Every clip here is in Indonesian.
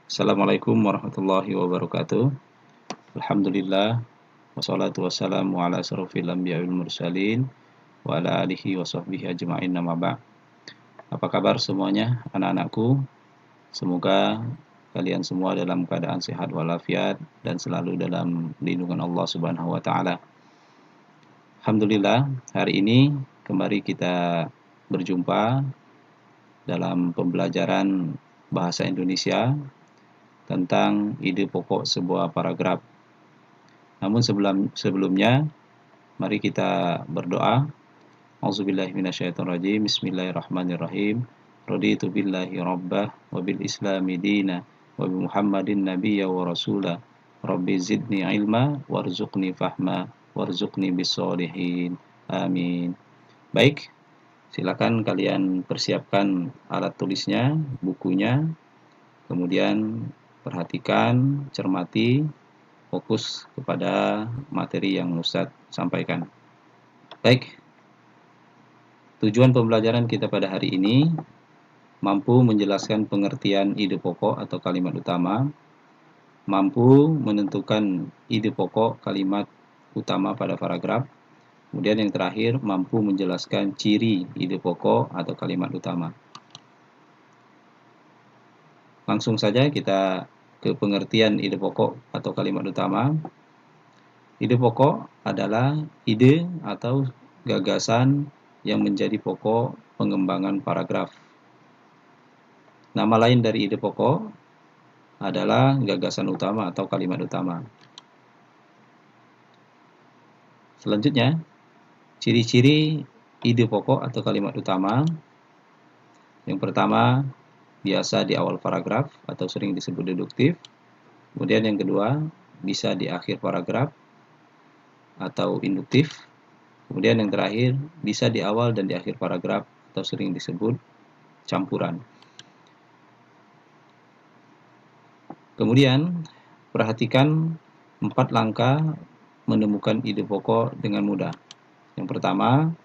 Assalamualaikum warahmatullahi wabarakatuh. Alhamdulillah wassalatu wassalamu ala asrofil anbiya'i wal mursalin wa ala alihi wa sahbihi ajma'in amma ba'd. Apa kabar semuanya anak-anakku? Semoga kalian semua dalam keadaan sehat walafiat dan selalu dalam lindungan Allah Subhanahu wa taala. Alhamdulillah, hari ini kembali kita berjumpa dalam pembelajaran bahasa Indonesia tentang ide pokok sebuah paragraf. Namun sebelumnya, mari kita berdoa. Auzubillahi minasyaitonirrajim. Bismillahirrahmanirrahim. Raditu billahi rabbah wa bil islami dina wa bi Muhammadin nabiyya wa rasula. Rabbi zidni ilma warzuqni fahma warzuqni bis-sholihin. Amin. Baik, silakan kalian persiapkan alat tulisnya, bukunya. Kemudian perhatikan, cermati, fokus kepada materi yang Ustadz sampaikan. Baik, tujuan pembelajaran kita pada hari ini mampu menjelaskan pengertian ide pokok atau kalimat utama, mampu menentukan ide pokok kalimat utama pada paragraf, kemudian yang terakhir mampu menjelaskan ciri ide pokok atau kalimat utama. Langsung saja kita ke pengertian ide pokok atau kalimat utama. Ide pokok adalah ide atau gagasan yang menjadi pokok pengembangan paragraf. Nama lain dari ide pokok adalah gagasan utama atau kalimat utama. Selanjutnya, ciri-ciri ide pokok atau kalimat utama. Yang pertama, biasa di awal paragraf atau sering disebut deduktif. Kemudian yang kedua, bisa di akhir paragraf atau induktif. Kemudian yang terakhir, bisa di awal dan di akhir paragraf atau sering disebut campuran. Kemudian, perhatikan 4 langkah menemukan ide pokok dengan mudah. Yang pertama,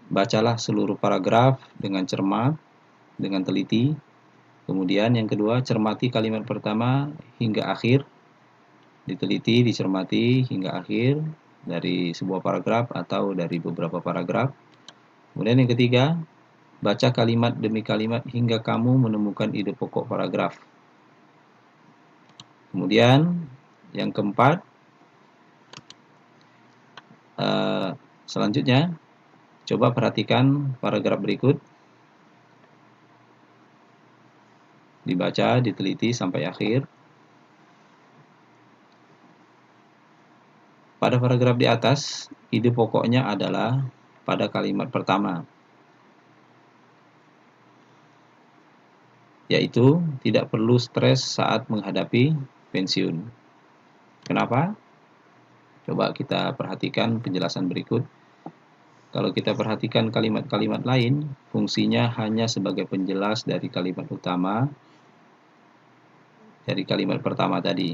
bacalah seluruh paragraf dengan cermat, dengan teliti. Kemudian yang kedua, cermati kalimat pertama hingga akhir. Diteliti, dicermati hingga akhir dari sebuah paragraf atau dari beberapa paragraf. Kemudian yang ketiga, baca kalimat demi kalimat hingga kamu menemukan ide pokok paragraf. Kemudian yang keempat, selanjutnya coba perhatikan paragraf berikut, dibaca, diteliti sampai akhir. Pada paragraf di atas, ide pokoknya adalah pada kalimat pertama, yaitu tidak perlu stres saat menghadapi pensiun. Kenapa? Coba kita perhatikan penjelasan berikut. Kalau kita perhatikan kalimat-kalimat lain, fungsinya hanya sebagai penjelas dari kalimat utama, dari kalimat pertama tadi.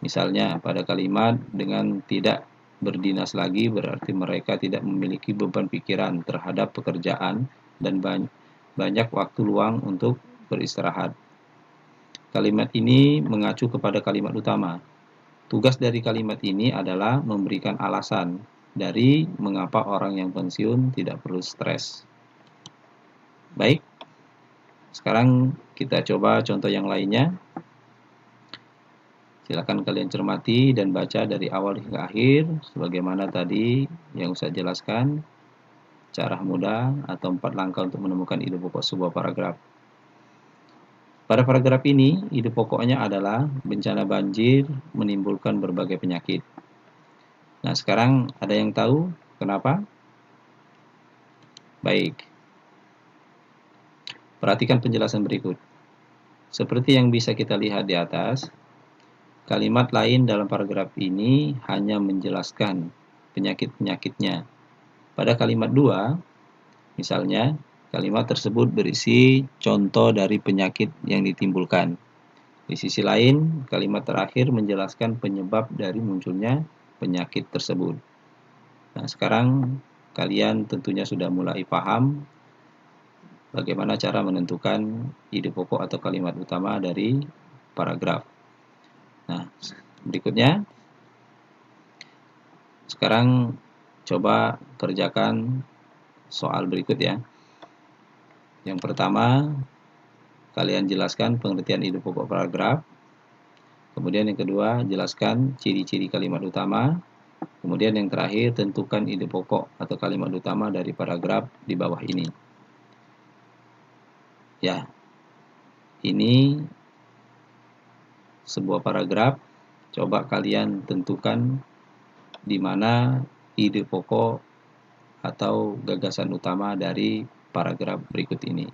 Misalnya pada kalimat dengan tidak berdinas lagi berarti mereka tidak memiliki beban pikiran terhadap pekerjaan dan banyak waktu luang untuk beristirahat. Kalimat ini mengacu kepada kalimat utama. Tugas dari kalimat ini adalah memberikan alasan dari mengapa orang yang pensiun tidak perlu stres. Baik, sekarang kita coba contoh yang lainnya. Silakan kalian cermati dan baca dari awal hingga akhir, sebagaimana tadi yang saya jelaskan, cara mudah atau 4 langkah untuk menemukan ide pokok sebuah paragraf. Pada paragraf ini, ide pokoknya adalah bencana banjir menimbulkan berbagai penyakit. Nah, sekarang ada yang tahu kenapa? Baik. Perhatikan penjelasan berikut. Seperti yang bisa kita lihat di atas, kalimat lain dalam paragraf ini hanya menjelaskan penyakit-penyakitnya. Pada kalimat 2, misalnya, kalimat tersebut berisi contoh dari penyakit yang ditimbulkan. Di sisi lain, kalimat terakhir menjelaskan penyebab dari munculnya penyakit tersebut. Nah, sekarang kalian tentunya sudah mulai paham bagaimana cara menentukan ide pokok atau kalimat utama dari paragraf. Nah, berikutnya sekarang coba kerjakan soal berikut ya. Yang pertama, kalian jelaskan pengertian ide pokok paragraf. Kemudian yang kedua, jelaskan ciri-ciri kalimat utama. Kemudian yang terakhir, tentukan ide pokok atau kalimat utama dari paragraf di bawah ini. Ya, ini sebuah paragraf. Coba kalian tentukan di mana ide pokok atau gagasan utama dari paragraf berikut ini.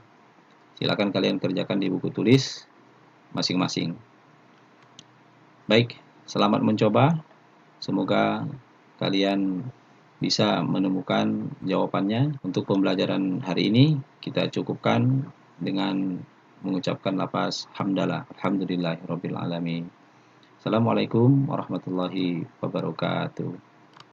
Silakan kalian kerjakan di buku tulis masing-masing. Baik, selamat mencoba. Semoga kalian bisa menemukan jawabannya. Untuk pembelajaran hari ini kita cukupkan dengan mengucapkan lafaz hamdalah, alhamdulillahirabbil alamin. Assalamualaikum warahmatullahi wabarakatuh.